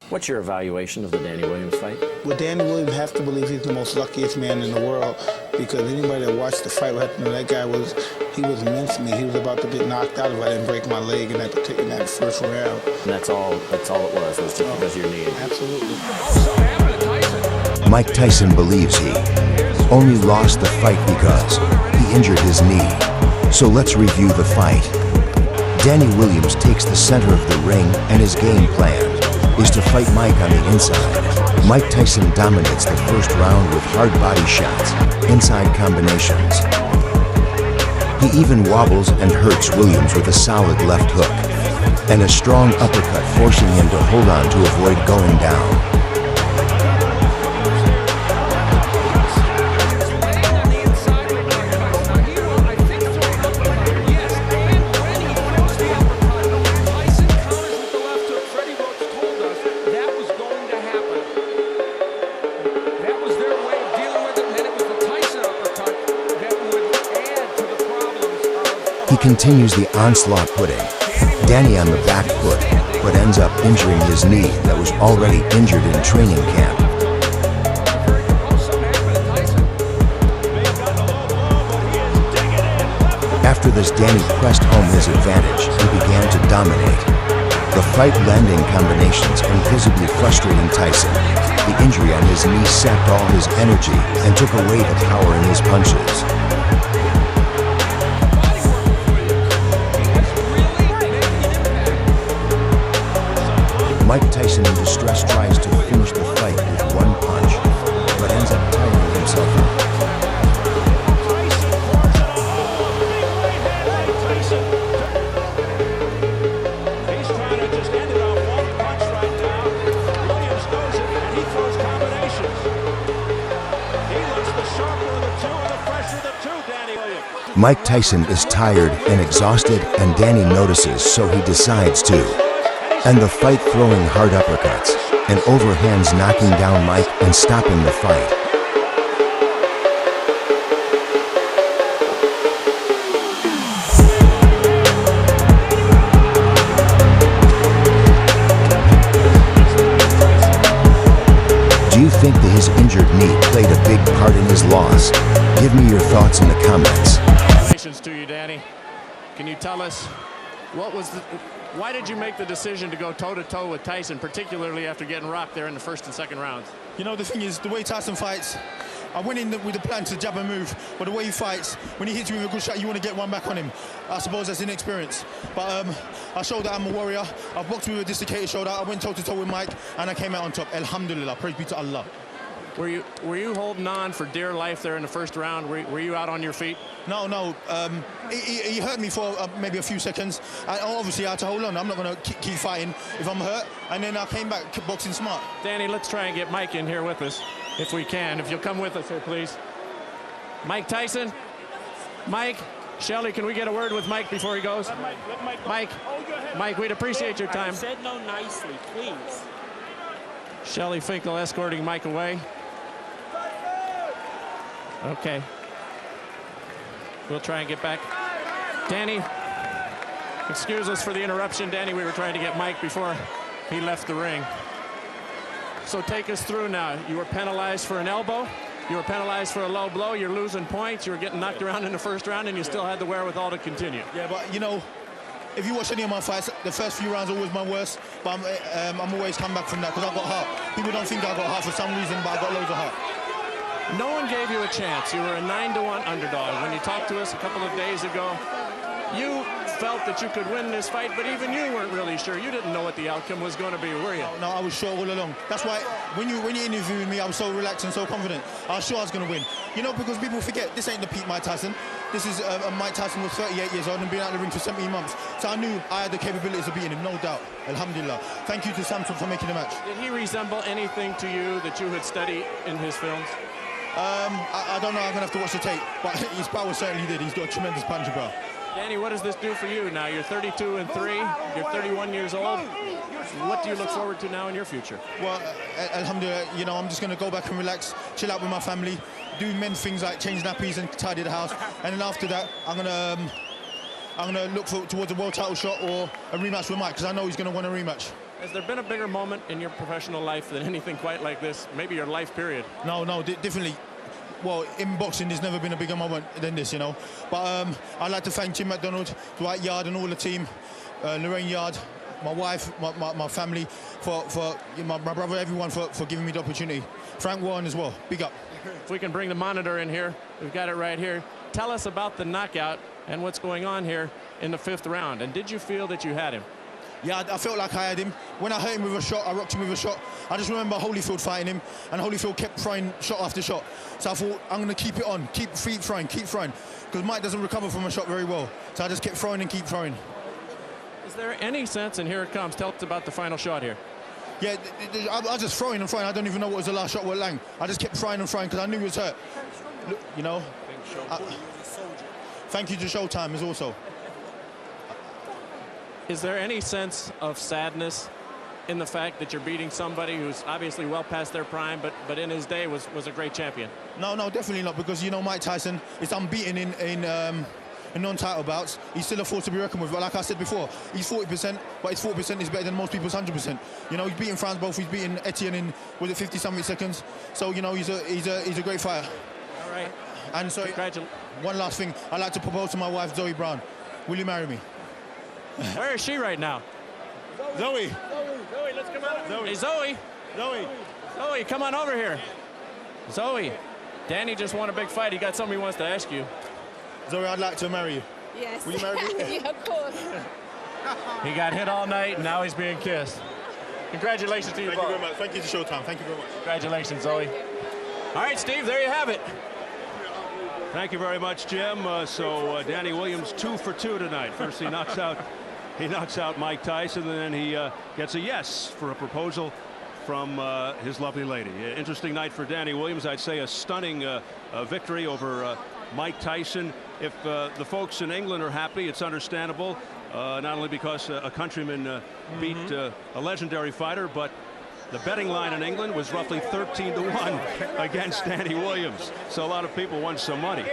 What's your evaluation of the Danny Williams fight? Well, Danny Williams has to believe he's the most luckiest man in the world, because anybody that watched the fight would have to know that guy was mincemeat. He was about to get knocked out if I didn't break my leg in that first round. And that's all it was just because of your knee. Absolutely. Mike Tyson believes he only lost the fight because he injured his knee. So let's review the fight. Danny Williams takes the center of the ring, and his game plan is to fight Mike on the inside. Mike Tyson dominates the first round with hard body shots, inside combinations. He even wobbles and hurts Williams with a solid left hook and a strong uppercut, forcing him to hold on to avoid going down. He continues the onslaught, putting Danny on the back foot, but ends up injuring his knee that was already injured in training camp. After this, Danny pressed home his advantage and began to dominate. The fight landing combinations and visibly frustrating Tyson. The injury on his knee sapped all his energy and took away the power in his punches. Mike Tyson in distress tries to finish the fight with one punch, but ends up tiring himself out. He's trying to just end it on one punch right now. Williams knows it, and he throws combinations. He looks the sharper of the two and the fresher of the two, Danny Williams. Mike Tyson is tired and exhausted, and Danny notices, so he decides to end the fight, throwing hard uppercuts and overhands, knocking down Mike and stopping the fight. Do you think that his injured knee played a big part in his loss? Give me your thoughts in the comments. Congratulations to you, Danny. Can you tell us why did you make the decision to go toe-to-toe with Tyson, particularly after getting rocked there in the first and second rounds? You know, the thing is, the way Tyson fights, I went in with the plan to jab and move, but the way he fights, when he hits you with a good shot, you want to get one back on him. I suppose that's inexperience. But I showed that I'm a warrior. I've boxed with a dislocated shoulder. I went toe-to-toe with Mike, and I came out on top. Alhamdulillah, praise be to Allah. Were you holding on for dear life there in the first round? Were you out on your feet? No. He hurt me for maybe a few seconds. Obviously, I had to hold on. I'm not going to keep fighting if I'm hurt. And then I came back boxing smart. Danny, let's try and get Mike in here with us, if we can. If you'll come with us here, please. Mike Tyson? Mike? Shelly, can we get a word with Mike before he goes? Let Mike, we'd appreciate your time. I said no nicely, please. Shelly Finkel escorting Mike away. Okay. We'll try and get back. Danny, excuse us for the interruption. Danny, we were trying to get Mike before he left the ring. So take us through now. You were penalized for an elbow. You were penalized for a low blow. You're losing points. You were getting knocked around in the first round, and you still had the wherewithal to continue. Yeah, but you know, if you watch any of my fights, the first few rounds are always my worst, but I'm always come back from that because I've got heart. People don't think I've got heart for some reason, but I've got loads of heart. No one gave you a chance. You were a 9-1 underdog. When you talked to us a couple of days ago, you felt that you could win this fight, but even you weren't really sure. You didn't know what the outcome was going to be, were you? No, I was sure all along. That's why when you interviewed me, I was so relaxed and so confident. I was sure I was going to win. You know, because people forget, this ain't the peak Mike Tyson. This is Mike Tyson was 38 years old and been out of the ring for 17 months. So I knew I had the capabilities of beating him, no doubt. Alhamdulillah. Thank you to Samson for making the match. Did he resemble anything to you that you had studied in his films? I don't know, I'm going to have to watch the tape, but his power certainly did. He's got a tremendous punch, bro. Danny, what does this do for you now? You're 32-3, you're 31 years old. What do you look forward to now in your future? Well, alhamdulillah, you know, I'm just going to go back and relax, chill out with my family, do men things like change nappies and tidy the house, and then after that, I'm going to look towards a world title shot or a rematch with Mike, because I know he's going to want a rematch. Has there been a bigger moment in your professional life than anything quite like this? Maybe your life period. No, definitely. Well, in boxing, there's never been a bigger moment than this, you know. But I'd like to thank Jim McDonald, Dwight Yard, and all the team, Lorraine Yard, my wife, my family, for my brother, everyone for giving me the opportunity. Frank Warren as well. Big up. If we can bring the monitor in here, we've got it right here. Tell us about the knockout and what's going on here in the 5th round. And did you feel that you had him? Yeah, I felt like I had him. When I hit him with a shot, I rocked him with a shot. I just remember Holyfield fighting him, and Holyfield kept throwing shot after shot. So I thought, I'm going to keep it on, keep throwing, because Mike doesn't recover from a shot very well. So I just kept throwing and keep throwing. Is there any sense, and here it comes, tell us about the final shot here. Yeah, I was just throwing and throwing. I don't even know what was the last shot with Lang. I just kept throwing and throwing because I knew he was hurt. Look, you know. Thank you to Showtime as also. Is there any sense of sadness in the fact that you're beating somebody who's obviously well past their prime, but in his day was a great champion? No, definitely not, because you know Mike Tyson is unbeaten in non-title bouts. He's still a force to be reckoned with. But like I said before, he's 40%, but his 40% is better than most people's 100%. You know, he's beaten Franz both. He's beaten Etienne in 50-something seconds. So you know, he's a great fighter. All right. And so one last thing, I'd like to propose to my wife Zoe Brown. Will you marry me? Where is she right now? Zoe, let's come out. Zoe. Hey, Zoe, come on over here. Zoe, Danny just won a big fight. He got something he wants to ask you. Zoe, I'd like to marry you. Yes. Will you marry me? Yeah, of course. He got hit all night, and now he's being kissed. Congratulations to you both. Thank you very much. Thank you to Showtime. Thank you very much. Congratulations, Zoe. All right, Steve, there you have it. Thank you very much, Jim. So Danny Williams 2 for 2 tonight. First he knocks out Mike Tyson, and then he gets a yes for a proposal from his lovely lady. Interesting night for Danny Williams. I'd say a stunning victory over Mike Tyson. If the folks in England are happy, it's understandable. Not only because a countryman beat a legendary fighter, but the betting line in England was roughly 13-1 against Danny Williams. So a lot of people won some money.